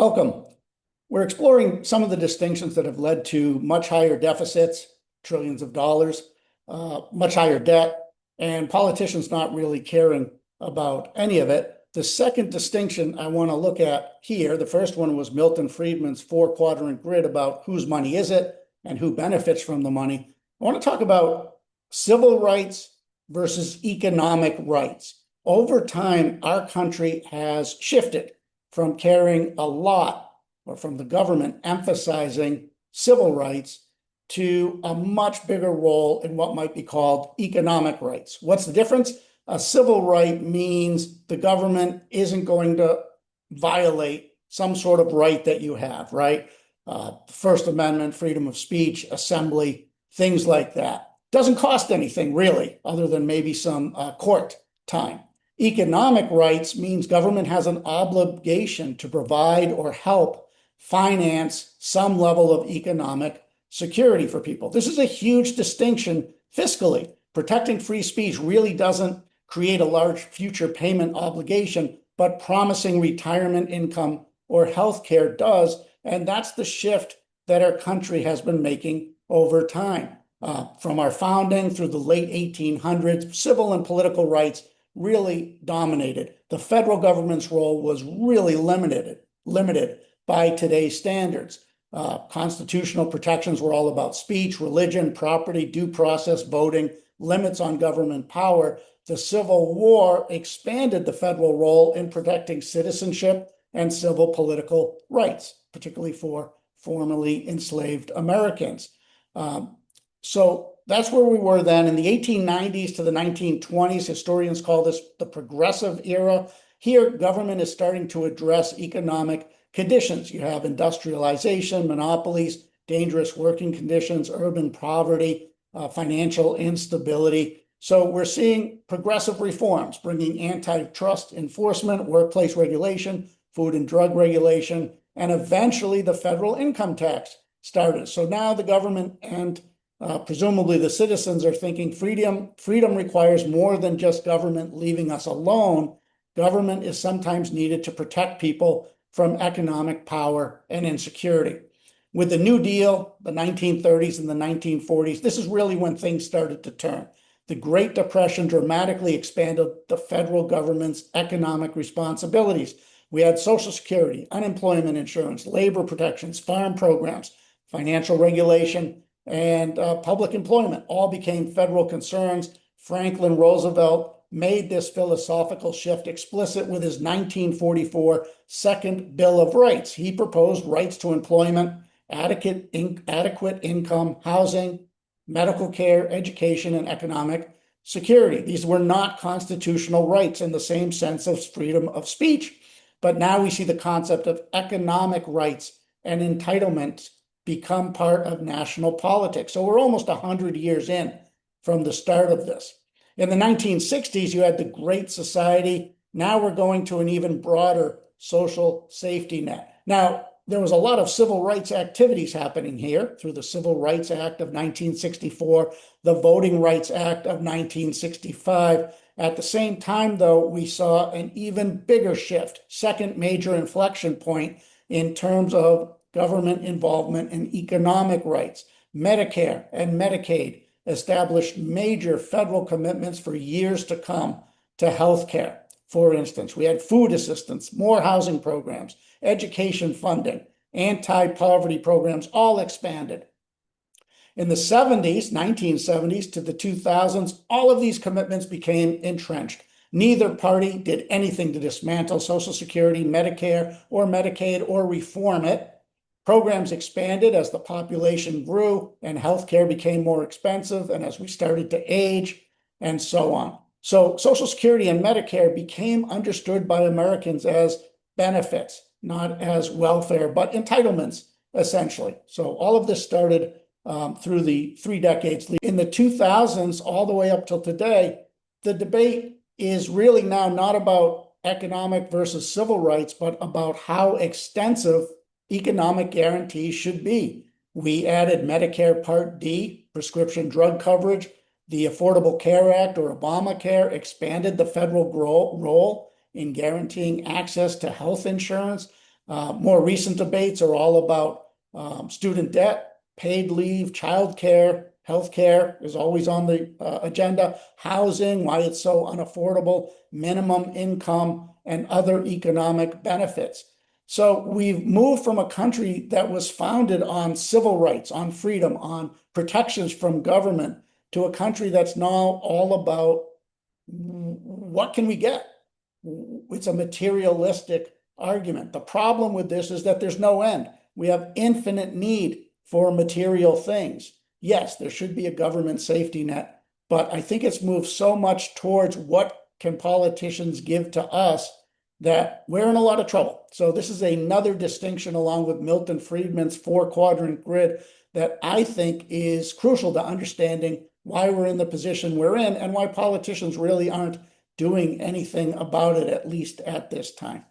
Welcome. We're exploring some of the distinctions that have led to much higher deficits, trillions of dollars, much higher debt, and politicians not really caring about any of it. The second distinction I want to look at here, the first one was Milton Friedman's four-quadrant grid about whose money is it and who benefits from the money. I want to talk about civil rights versus economic rights. Over time, our country has shifted from caring a lot, or from the government emphasizing civil rights, to a much bigger role in what might be called economic rights. What's the difference? A civil right means the government isn't going to violate some sort of right that you have, right? First Amendment, freedom of speech, assembly, things like that. Doesn't cost anything really, other than maybe some court time. Economic rights means government has an obligation to provide or help finance some level of economic security for people. This is a huge distinction fiscally. Protecting free speech really doesn't create a large future payment obligation, but promising retirement income or health care does. And that's the shift that our country has been making over time. From our founding through the late 1800s, civil and political rights really dominated. The federal government's role was really limited by today's standards. Constitutional protections were all about speech, religion, property, due process, voting, limits on government power. The Civil War expanded the federal role in protecting citizenship and civil political rights, particularly for formerly enslaved Americans. So that's where we were then. In the 1890s to the 1920s, historians call this the progressive era. Here, government is starting to address economic conditions. You have industrialization, monopolies, dangerous working conditions, urban poverty, financial instability. So we're seeing progressive reforms, bringing antitrust enforcement, workplace regulation, food and drug regulation, and eventually the federal income tax started. So now the government and presumably the citizens are thinking freedom requires more than just government leaving us alone. Government is sometimes needed to protect people from economic power and insecurity. With the New Deal, the 1930s and the 1940s, this is really when things started to turn. The Great Depression dramatically expanded the federal government's economic responsibilities. We had Social Security, unemployment insurance, labor protections, farm programs, financial regulation, and public employment all became federal concerns. Franklin Roosevelt made this philosophical shift explicit with his 1944 Second Bill of Rights. He proposed rights to employment, adequate income, housing, medical care, education, and economic security. These were not constitutional rights in the same sense of freedom of speech, but now we see the concept of economic rights and entitlements become part of national politics. So we're almost 100 years in from the start of this. In the 1960s, you had the Great Society. Now we're going to an even broader social safety net. Now, there was a lot of civil rights activities happening here through the Civil Rights Act of 1964, the Voting Rights Act of 1965. At the same time, though, we saw an even bigger shift, second major inflection point in terms of government involvement in economic rights. Medicare and Medicaid established major federal commitments for years to come to health care. For instance, we had food assistance, more housing programs, education funding, anti-poverty programs, all expanded. In the 1970s to the 2000s, all of these commitments became entrenched. Neither party did anything to dismantle Social Security, Medicare, or Medicaid, or reform it. Programs expanded as the population grew and healthcare became more expensive and as we started to age and so on. So Social Security and Medicare became understood by Americans as benefits, not as welfare, but entitlements, essentially. So all of this started through the 3 decades. In the 2000s, all the way up till today, the debate is really now not about economic versus civil rights, but about how extensive economic guarantees should be. We added Medicare Part D, prescription drug coverage. The Affordable Care Act, or Obamacare, expanded the federal role in guaranteeing access to health insurance. More recent debates are all about student debt, paid leave, childcare, healthcare is always on the agenda, housing, why it's so unaffordable, minimum income, and other economic benefits. So we've moved from a country that was founded on civil rights, on freedom, on protections from government, to a country that's now all about what can we get? It's a materialistic argument. The problem with this is that there's no end. We have infinite need for material things. Yes, there should be a government safety net, but I think it's moved so much towards what can politicians give to us that we're in a lot of trouble. So this is another distinction along with Milton Friedman's four-quadrant grid that I think is crucial to understanding why we're in the position we're in and why politicians really aren't doing anything about it, at least at this time.